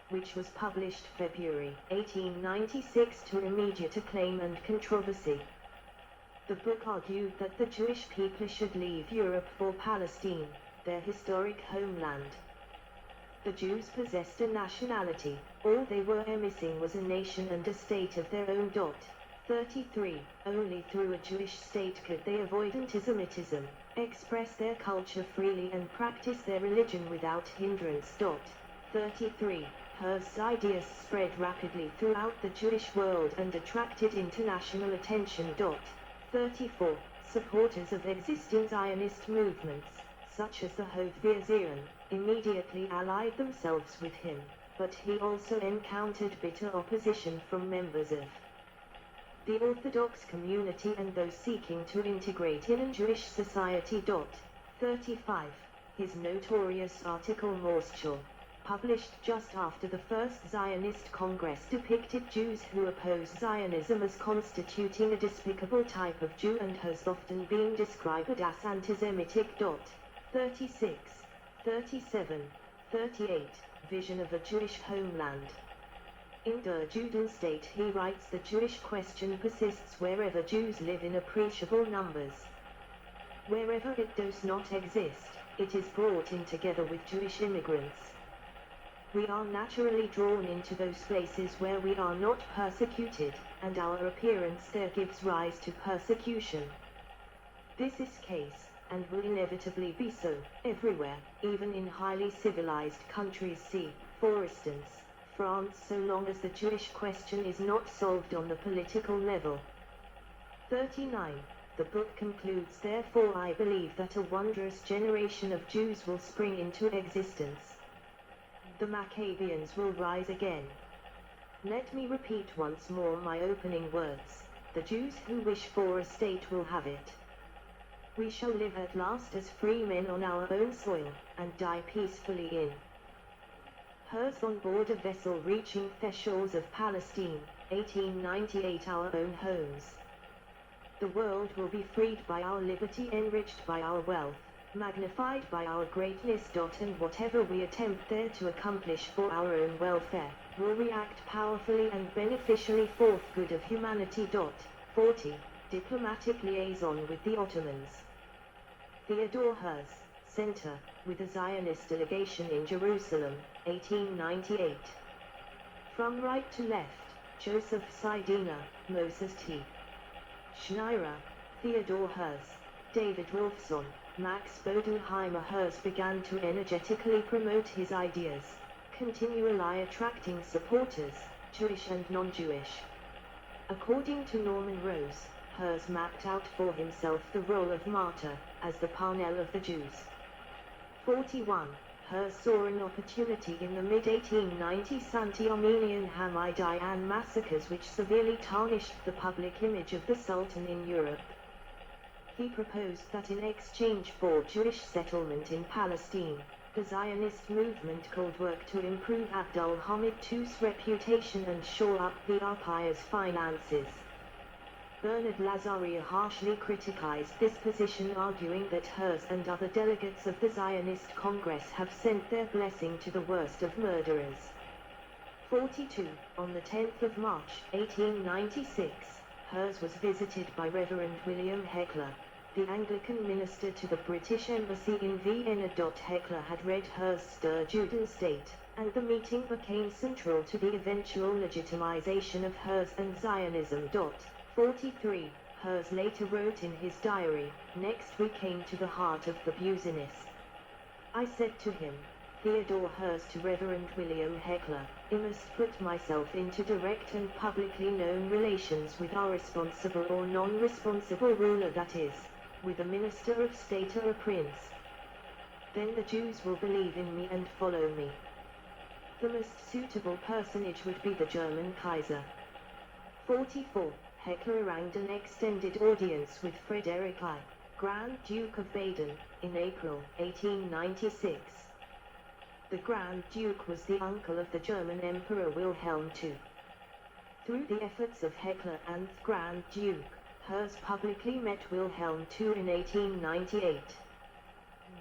which was published February 1896 to immediate acclaim and controversy. The book argued that the Jewish people should leave Europe for Palestine, their historic homeland. The Jews possessed a nationality, all they were missing was a nation and a state of their own. 33. Only through a Jewish state could they avoid antisemitism, express their culture freely and practice their religion without hindrance. 33. Herzl's ideas spread rapidly throughout the Jewish world and attracted international attention. 34. Supporters of existing Zionist movements, such as the Hofer Zion, immediately allied themselves with him, but he also encountered bitter opposition from members of the Orthodox community and those seeking to integrate in a Jewish society. 35. His notorious article Morscher, published just after the First Zionist Congress, depicted Jews who oppose Zionism as constituting a despicable type of Jew and has often been described as anti-Semitic. 36, 37, 38. Vision of a Jewish homeland. In Der Judenstate he writes, the Jewish question persists wherever Jews live in appreciable numbers. Wherever it does not exist, it is brought in together with Jewish immigrants. We are naturally drawn into those places where we are not persecuted, and our appearance there gives rise to persecution. This is case, and will inevitably be so, everywhere, even in highly civilized countries. See, for instance, France, so long as the Jewish question is not solved on the political level. 39. The book concludes, therefore I believe that a wondrous generation of Jews will spring into existence. The Maccabeans will rise again. Let me repeat once more my opening words. The Jews who wish for a state will have it. We shall live at last as free men on our own soil, and die peacefully in Herzl on board a vessel reaching the shores of Palestine, 1898. Our own homes. The world will be freed by our liberty, enriched by our wealth, magnified by our greatness. And whatever we attempt there to accomplish for our own welfare, will react powerfully and beneficially for the good of humanity. 40. Diplomatic liaison with the Ottomans. Theodor Herzl, Center, with a Zionist delegation in Jerusalem, 1898. From right to left, Joseph Sidina, Moses T. Schneider, Theodor Herzl, David Wolfson, Max Bodenheimer. Herzl began to energetically promote his ideas, continually attracting supporters, Jewish and non-Jewish. According to Norman Rose, Herzl mapped out for himself the role of martyr, as the Parnell of the Jews. 41. Herzl saw an opportunity in the mid-1890s anti-Armenian Hamidian massacres which severely tarnished the public image of the Sultan in Europe. He proposed that in exchange for Jewish settlement in Palestine, the Zionist movement could work to improve Abdul Hamid II's reputation and shore up the empire's finances. Bernard Lazaria harshly criticized this position, arguing that Herzl and other delegates of the Zionist Congress have sent their blessing to the worst of murderers. 42. On the 10th of March, 1896, Herzl was visited by Reverend William Heckler, the Anglican minister to the British Embassy in Vienna. Heckler had read Herzl's Der Judenstate, and the meeting became central to the eventual legitimization of Herzl and Zionism. 43. Herzl later wrote in his diary, next we came to the heart of the business. I said to him, Theodor Herzl, to Reverend William Heckler, I must put myself into direct and publicly known relations with our responsible or non-responsible ruler, that is, with a minister of state or a prince. Then the Jews will believe in me and follow me. The most suitable personage would be the German Kaiser. 44. Heckler arranged an extended audience with Frederick I, Grand Duke of Baden, in April 1896. The Grand Duke was the uncle of the German Emperor Wilhelm II. Through the efforts of Heckler and the Grand Duke, Herzl publicly met Wilhelm II in 1898.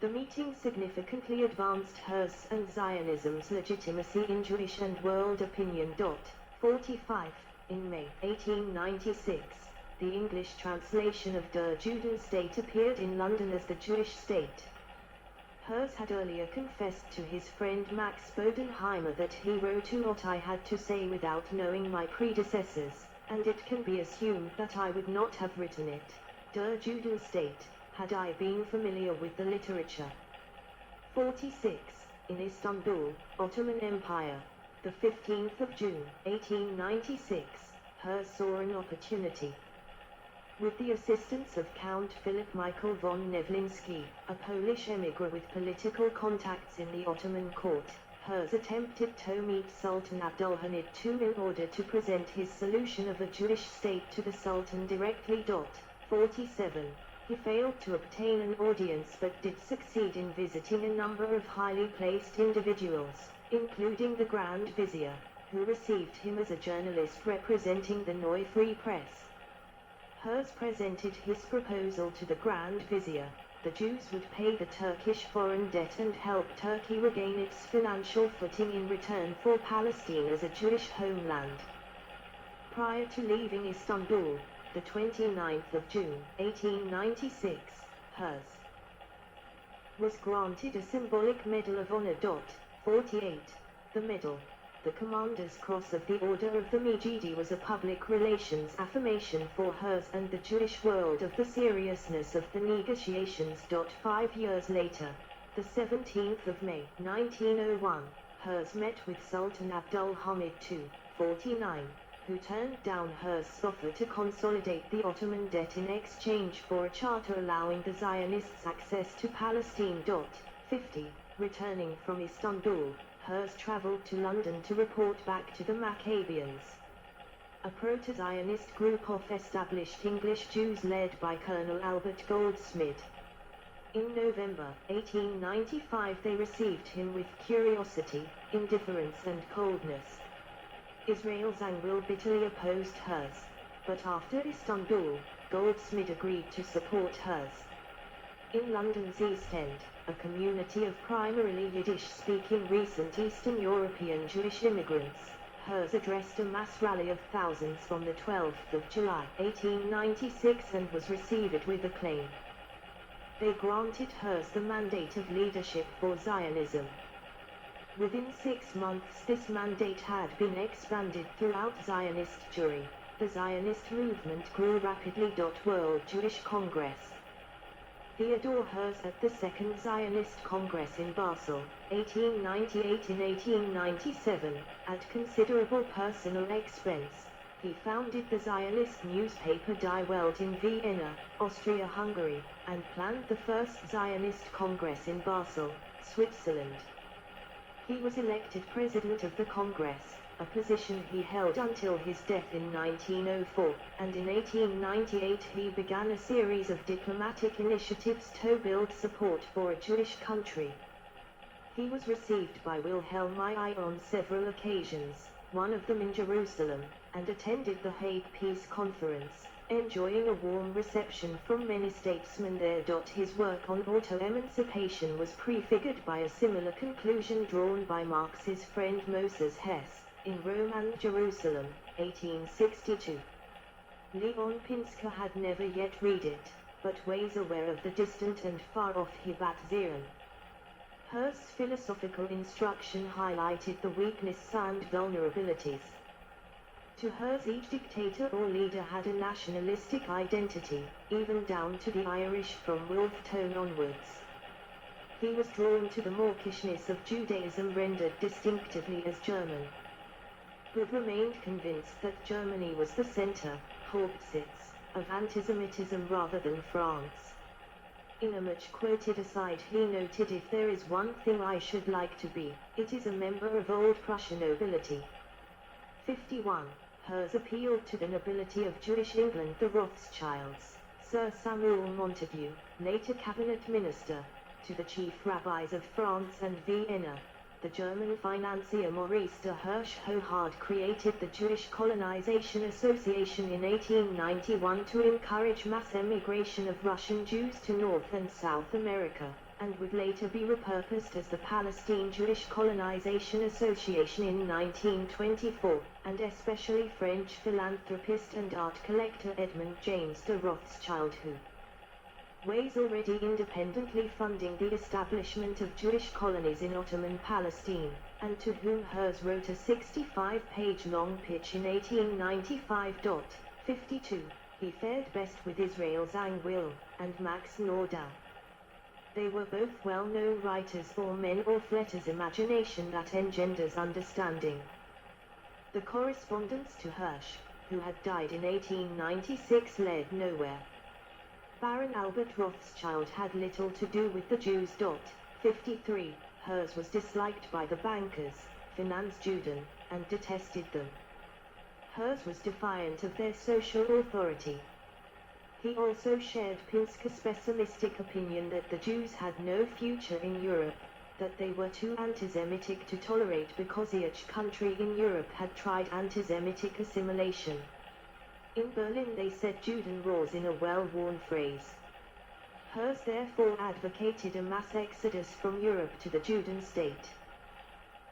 The meeting significantly advanced Herzl and Zionism's legitimacy in Jewish and world opinion. 45. In May 1896, the English translation of Der Judenstate appeared in London as the Jewish State. Herzl had earlier confessed to his friend Max Bodenheimer that he wrote what I had to say without knowing my predecessors, and it can be assumed that I would not have written it, Der Judenstate, had I been familiar with the literature. 46. In Istanbul, Ottoman Empire, the 15th of June, 1896, Herzl saw an opportunity. With the assistance of Count Philip Michael von Nevlinski, a Polish emigre with political contacts in the Ottoman court, Herzl attempted to meet Sultan Abdulhamid II in order to present his solution of a Jewish state to the Sultan directly. 47. He failed to obtain an audience but did succeed in visiting a number of highly placed individuals, including the Grand Vizier, who received him as a journalist representing the Neue Free Press. Herzl presented his proposal to the Grand Vizier. The Jews would pay the Turkish foreign debt and help Turkey regain its financial footing in return for Palestine as a Jewish homeland. Prior to leaving Istanbul, the 29th of June, 1896, Herzl was granted a symbolic Medal of Honor. 48. The medal, the Commander's Cross of the Order of the Megiddo, was a public relations affirmation for Herzl and the Jewish world of the seriousness of the negotiations. 5 years later, the 17th of May, 1901, Herzl met with Sultan Abdulhamid II, 49, who turned down Herzl's offer to consolidate the Ottoman debt in exchange for a charter allowing the Zionists access to Palestine. 50. Returning from Istanbul, Herzl traveled to London to report back to the Maccabeans, a proto-Zionist group of established English Jews led by Colonel Albert Goldsmith. In November 1895 they received him with curiosity, indifference and coldness. Israel Zangwill bitterly opposed Herzl, but after Istanbul, Goldsmith agreed to support Herzl. In London's East End, a community of primarily Yiddish-speaking recent Eastern European Jewish immigrants, Herzl addressed a mass rally of thousands on the 12th of July, 1896 and was received with acclaim. They granted Herzl the mandate of leadership for Zionism. Within 6 months this mandate had been expanded throughout Zionist Jewry. The Zionist movement grew rapidly. World Jewish Congress. Theodor Herzl at the Second Zionist Congress in Basel, 1898 and 1897, at considerable personal expense, he founded the Zionist newspaper Die Welt in Vienna, Austria-Hungary, and planned the first Zionist Congress in Basel, Switzerland. He was elected president of the Congress, a position he held until his death in 1904, and in 1898 he began a series of diplomatic initiatives to build support for a Jewish country. He was received by Wilhelm II on several occasions, one of them in Jerusalem, and attended the Hague Peace Conference, enjoying a warm reception from many statesmen there. His work on auto-emancipation was prefigured by a similar conclusion drawn by Marx's friend Moses Hess, in Rome and Jerusalem, 1862. Leon Pinsker had never yet read it, but was aware of the distant and far-off Hibat Zion. Herzl's philosophical instruction highlighted the weakness and vulnerabilities. To Herzl, each dictator or leader had a nationalistic identity, even down to the Irish from Wolfe Tone onwards. He was drawn to the mawkishness of Judaism rendered distinctively as German, but remained convinced that Germany was the center, Hauptsitz, of antisemitism rather than France. In a much quoted aside he noted, "If there is one thing I should like to be, it is a member of old Prussian nobility." 51. Herzl appealed to the nobility of Jewish England, the Rothschilds, Sir Samuel Montagu, later cabinet minister, to the chief rabbis of France and Vienna. The German financier Maurice de Hirsch-Hohard created the Jewish Colonization Association in 1891 to encourage mass emigration of Russian Jews to North and South America. and would later be repurposed as the Palestine Jewish Colonization Association in 1924, and especially French philanthropist and art collector Edmond James de Rothschild, who was already independently funding the establishment of Jewish colonies in Ottoman Palestine, and to whom Herzl wrote a 65-page long pitch in 1895. 52. He fared best with Israel Zangwill and Max Nordau. They were both well-known writers for men of letters imagination that engenders understanding. The correspondence to Hirsch, who had died in 1896, led nowhere. Baron Albert Rothschild had little to do with the Jews. 53. Herzl was disliked by the bankers, Finanzjuden, and detested them. Herzl was defiant of their social authority. He also shared Pinsker's pessimistic opinion that the Jews had no future in Europe, that they were too anti-Semitic to tolerate because each country in Europe had tried anti-Semitic assimilation. In Berlin they said Juden rose in a well-worn phrase. Herzl therefore advocated a mass exodus from Europe to the Juden state.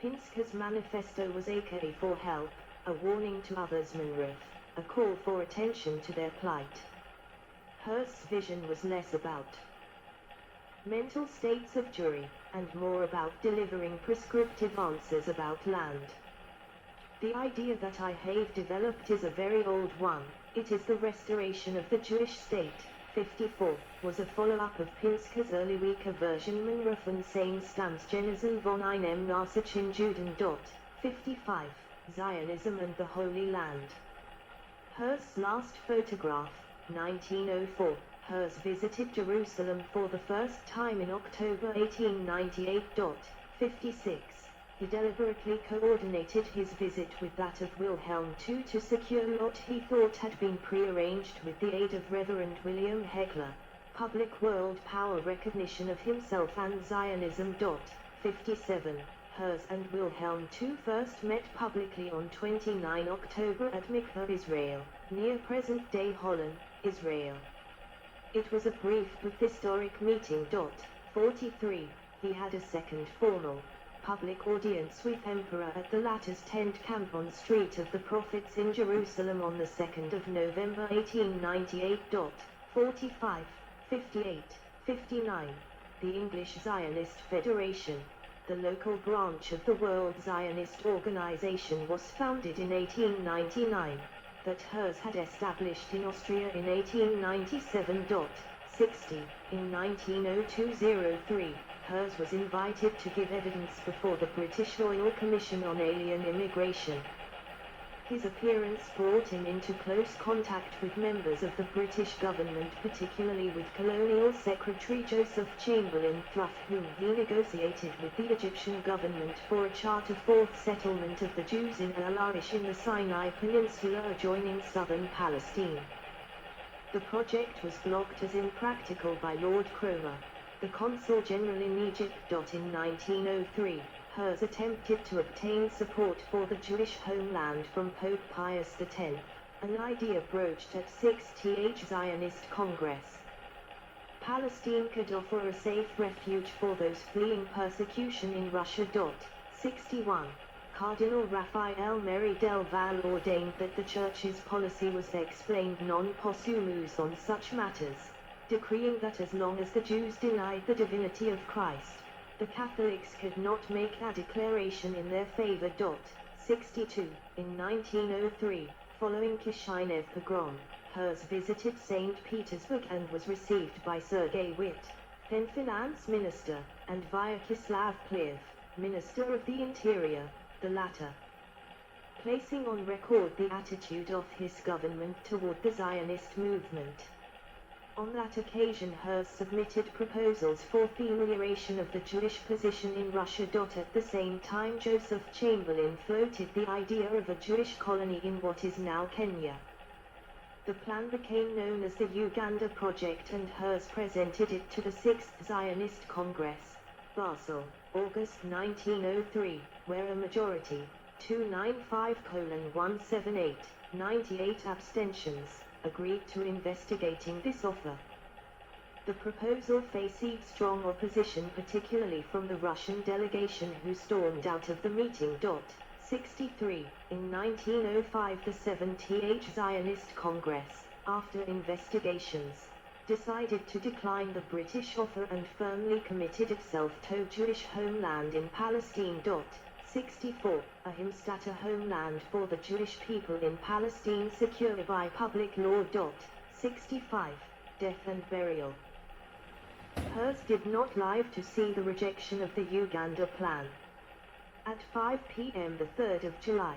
Pinsker's manifesto was a cry for help, a warning to others, a call for attention to their plight. Herzl's vision was less about mental states of Jewry, and more about delivering prescriptive answers about land. The idea that I have developed is a very old one. It is the restoration of the Jewish state. 54 was a follow-up of Pinsker's early weaker version von seinen Stammesgenesen von einem Narsischen Juden. 55 Zionism and the Holy Land. Herzl's last photograph, 1904. Herzl visited Jerusalem for the first time in October 1898. 56. He deliberately coordinated his visit with that of Wilhelm II to secure what he thought had been prearranged with the aid of Reverend William Heckler, public world power recognition of himself and Zionism. 57. Herzl and Wilhelm II first met publicly on 29 October at Mikva, Israel, near present-day Holland, Israel. It was a brief but historic meeting. 43. He had a second formal public audience with Emperor at the latter's tent camp on Street of the Prophets in Jerusalem on the 2nd of November 1898. 45, 58, 59. The English Zionist Federation, the local branch of the World Zionist Organization, was founded in 1899, that Herzl had established in Austria in 1897. 60. In 1902-03, Herzl was invited to give evidence before the British Royal Commission on Alien Immigration. His appearance brought him into close contact with members of the British government, particularly with Colonial Secretary Joseph Chamberlain, through whom he negotiated with the Egyptian government for a charter for settlement of the Jews in El-Arish in the Sinai Peninsula adjoining southern Palestine. The project was blocked as impractical by Lord Cromer, the Consul General in Egypt. In 1903, Herzl attempted to obtain support for the Jewish homeland from Pope Pius X, an idea broached at 6th Zionist Congress. Palestine could offer a safe refuge for those fleeing persecution in Russia. 61. Cardinal Raphael Merry del Val ordained that the Church's policy was explained non possumus on such matters, decreeing that as long as the Jews denied the divinity of Christ, the Catholics could not make a declaration in their favor. 62. In 1903, following Kishinev pogrom, Herzl visited St. Petersburg and was received by Sergei Witt, then finance minister, and Vyacheslav Pliv, minister of the interior, the latter placing on record the attitude of his government toward the Zionist movement. On that occasion Herzl submitted proposals for the amelioration of the Jewish position in Russia. At the same time Joseph Chamberlain floated the idea of a Jewish colony in what is now Kenya. The plan became known as the Uganda Project, and Herzl presented it to the 6th Zionist Congress, Basel, August 1903, where a majority, 295:178, 98 abstentions, agreed to investigating this offer. The proposal faced strong opposition, particularly from the Russian delegation who stormed out of the meeting. 63. In 1905 the 70th Zionist Congress, after investigations, decided to decline the British offer and firmly committed itself to Jewish homeland in Palestine. 64. A Himstatter homeland for the Jewish people in Palestine secured by public law. 65. Death and burial. Herzl did not live to see the rejection of the Uganda plan. At 5 p.m. the 3rd of July,